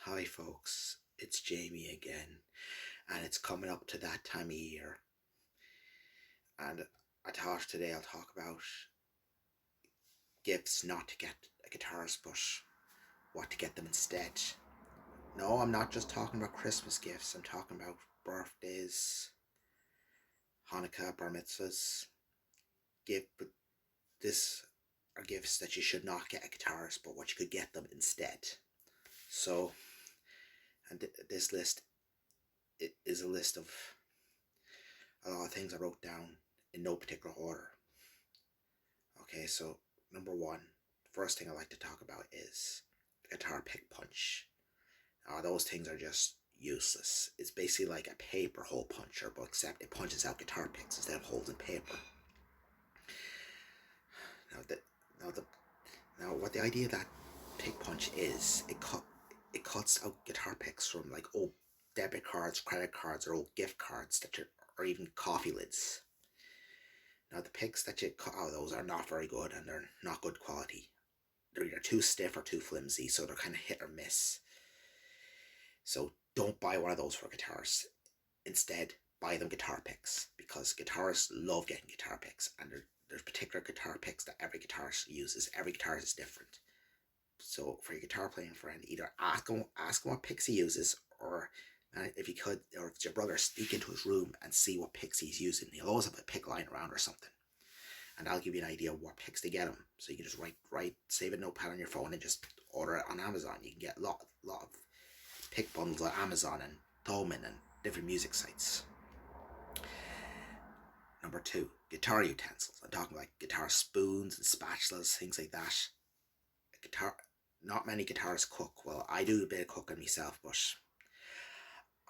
Hi folks, it's Jamie again, and it's coming up to that time of year. And I thought today I'll talk about gifts not to get a guitarist, but what to get them instead. No, I'm not just talking about Christmas gifts, I'm talking about birthdays, Hanukkah, bar mitzvahs. But this are gifts that you should not get a guitarist, but what you could get them instead. So, this list is a list of a lot of things I wrote down in no particular order. Okay, so number one, the first thing I like to talk about is the guitar pick punch. Those things are just useless. It's basically like a paper hole puncher, but except it punches out guitar picks instead of holes in paper. Now, the now what the idea of that pick punch is, it cuts out guitar picks from like old debit cards, credit cards, or old gift cards or even coffee lids. Now the picks that you cut out of those are not very good, and they're not good quality. They're either too stiff or too flimsy, so they're kind of hit or miss. So don't buy one of those for guitars. Instead, buy them guitar picks, because guitarists love getting guitar picks, and there's particular guitar picks that every guitarist uses. Every guitarist is different. So for your guitar playing friend, either ask him what picks he uses, or if you could, or if it's your brother, sneak into his room and see what picks he's using. He'll always have a pick lying around or something, and I'll give you an idea of what picks to get him. So you can just save a notepad on your phone and just order it on Amazon. You can get a lot of pick bundles on Amazon and Thomann and different music sites. Number two, guitar utensils. I'm talking like guitar spoons and spatulas, things like that. Not many guitarists cook. Well, I do a bit of cooking myself, but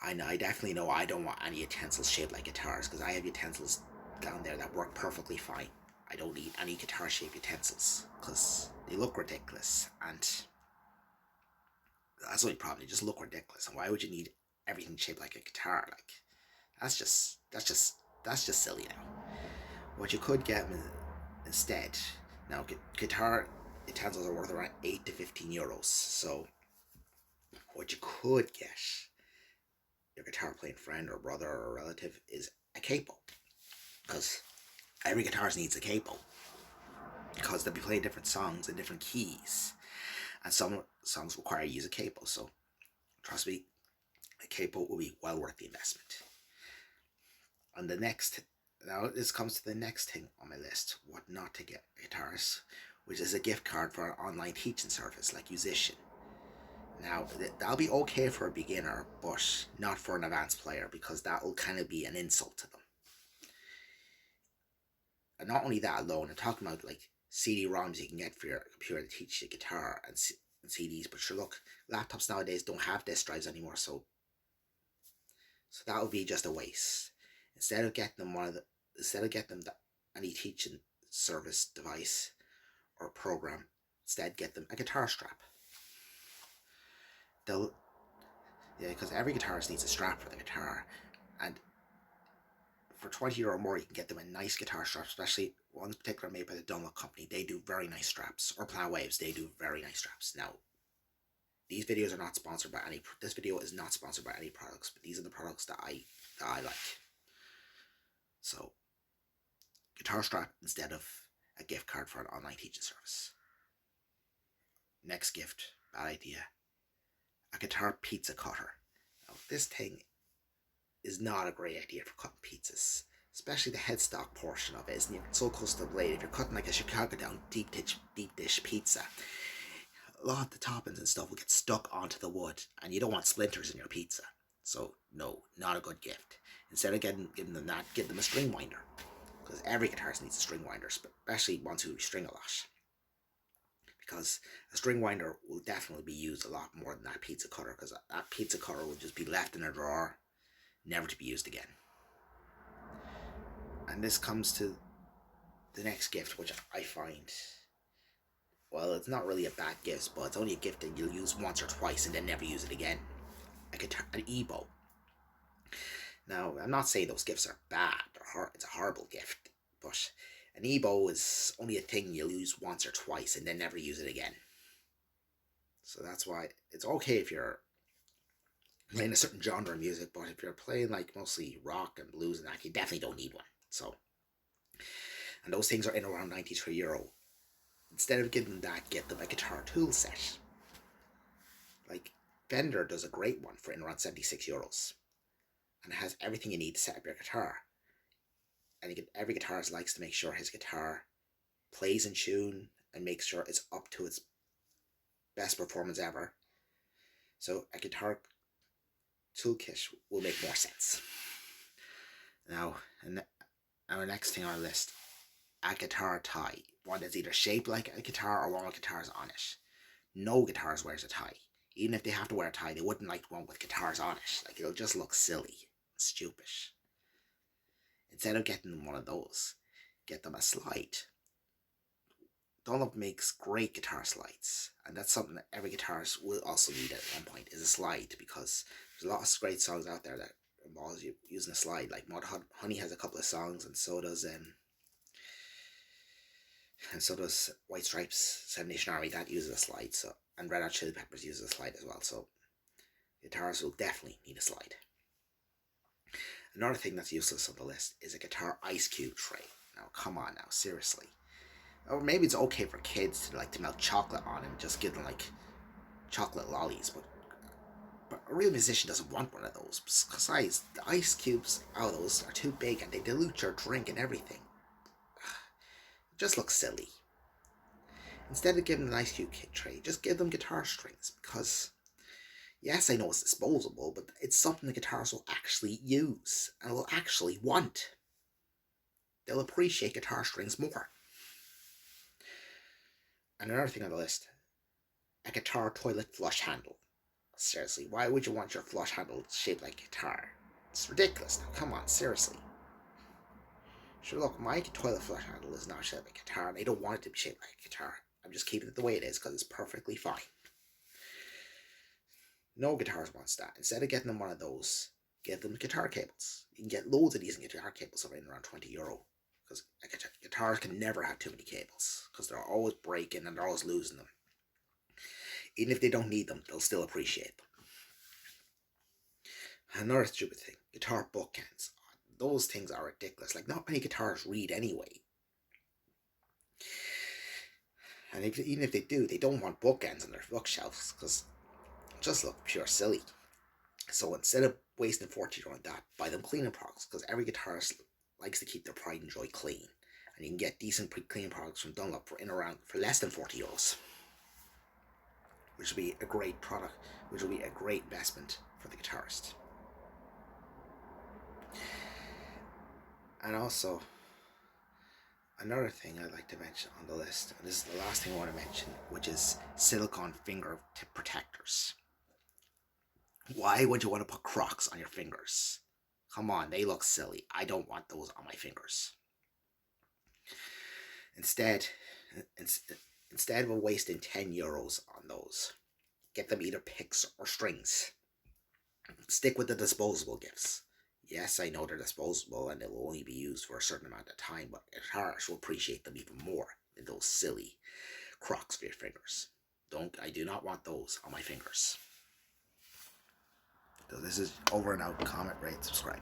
I definitely know I don't want any utensils shaped like guitars, because I have utensils down there that work perfectly fine. I don't need any guitar shaped utensils because they look ridiculous, and that's the only problem. They just look ridiculous, and why would you need everything shaped like a guitar? Like, that's just silly. Now, what you could get instead, now guitar utensils are worth around €8 to €15. So what you could get your guitar playing friend or brother or relative is a capo, because every guitarist needs a capo, because they'll be playing different songs in different keys, and some songs require you to use a capo. So trust me, a capo will be well worth the investment. And now this comes to the next thing on my list, what not to get a guitarist, which is a gift card for an online teaching service like Musician. Now, that'll be okay for a beginner, but not for an advanced player, because that will kind of be an insult to them. And not only that alone, I'm talking about like CD-ROMs you can get for your computer to teach you guitar, and CDs. But sure, look, laptops nowadays don't have disk drives anymore, so that would be just a waste. Instead of getting them any teaching service device or program, instead get them a guitar strap. Because every guitarist needs a strap for the guitar, and for €20 or more you can get them a nice guitar strap, especially ones particular made by the Dunlop company. They do very nice straps, or Plan Waves, they do very nice straps. Now, these videos are not sponsored by any. This video is not sponsored by any products, but these are the products that I like. So, guitar strap instead of a gift card for an online teaching service. Next gift, bad idea. A guitar pizza cutter. Now, this thing is not a great idea for cutting pizzas, especially the headstock portion of it. It's so close to the blade. If you're cutting like a Chicago down deep dish pizza, a lot of the toppings and stuff will get stuck onto the wood, and you don't want splinters in your pizza. So no, not a good gift. Instead of giving them that, give them a string winder, because every guitarist needs a string winder, especially ones who string a lot. Because a string winder will definitely be used a lot more than that pizza cutter, because that pizza cutter will just be left in a drawer, never to be used again. And this comes to the next gift, which I find, well, it's not really a bad gift, but it's only a gift that you'll use once or twice and then never use it again. An ebow. Now, I'm not saying those gifts are bad, it's a horrible gift, but an ebow is only a thing you'll use once or twice and then never use it again. So that's why it's okay if you're playing a certain genre of music, but if you're playing like mostly rock and blues and that, you definitely don't need one. So, and those things are in around €93. Instead of getting that, get them a guitar tool set. Like Fender does a great one for in around €76, and it has everything you need to set up your guitar. And every guitarist likes to make sure his guitar plays in tune and makes sure it's up to its best performance ever. So a guitar toolkit will make more sense. Now, and our next thing on our list, a guitar tie. One that's either shaped like a guitar or one with guitars on it. No guitarist wears a tie. Even if they have to wear a tie, they wouldn't like one with guitars on it. Like, it'll just look silly and stupid. Instead of getting them one of those, get them a slide. Dunlop makes great guitar slides, and that's something that every guitarist will also need at one point, is a slide, because there's a lot of great songs out there that involves you using a slide. Like Mud Honey has a couple of songs, and so does White Stripes, Seven Nation Army, that uses a slide. So, and Red Hot Chili Peppers uses a slide as well. So guitarists will definitely need a slide. Another thing that's useless on the list is a guitar ice cube tray. Now, come on now, seriously. Or maybe it's okay for kids to melt chocolate on and just give them like chocolate lollies, but a real musician doesn't want one of those. Besides, the ice cubes out of those are too big and they dilute your drink and everything. It just looks silly. Instead of giving them an ice cube tray, just give them guitar strings, because yes, I know it's disposable, but it's something the guitarists will actually use and will actually want. They'll appreciate guitar strings more. And another thing on the list, a guitar toilet flush handle. Seriously, why would you want your flush handle shaped like a guitar? It's ridiculous now, come on, seriously. Sure, look, my toilet flush handle is not shaped like a guitar, and I don't want it to be shaped like a guitar. I'm just keeping it the way it is, because it's perfectly fine. No guitarist wants that. Instead of getting them one of those, give them guitar cables. You can get loads of these guitar cables for around €20. Because guitars can never have too many cables, because they're always breaking and they're always losing them. Even if they don't need them, they'll still appreciate them. Another stupid thing, guitar bookends. Those things are ridiculous. Like, not many guitarists read anyway. And even if they do, they don't want bookends on their bookshelves, because it just look pure silly. So instead of wasting €40 on that, buy them cleaning products, because every guitarist likes to keep their pride and joy clean, and you can get decent cleaning products from Dunlop for less than €40, which will be a great product, which will be a great investment for the guitarist. And also, another thing I'd like to mention on the list, and this is the last thing I want to mention, which is silicone fingertip protectors. Why would you want to put Crocs on your fingers? Come on, they look silly. I don't want those on my fingers. Instead of wasting €10 on those, get them either picks or strings. Stick with the disposable gifts. Yes, I know they're disposable and they will only be used for a certain amount of time, but guitarists will appreciate them even more than those silly Crocs for your fingers. I do not want those on my fingers. So this is over and out. Comment, rate, subscribe.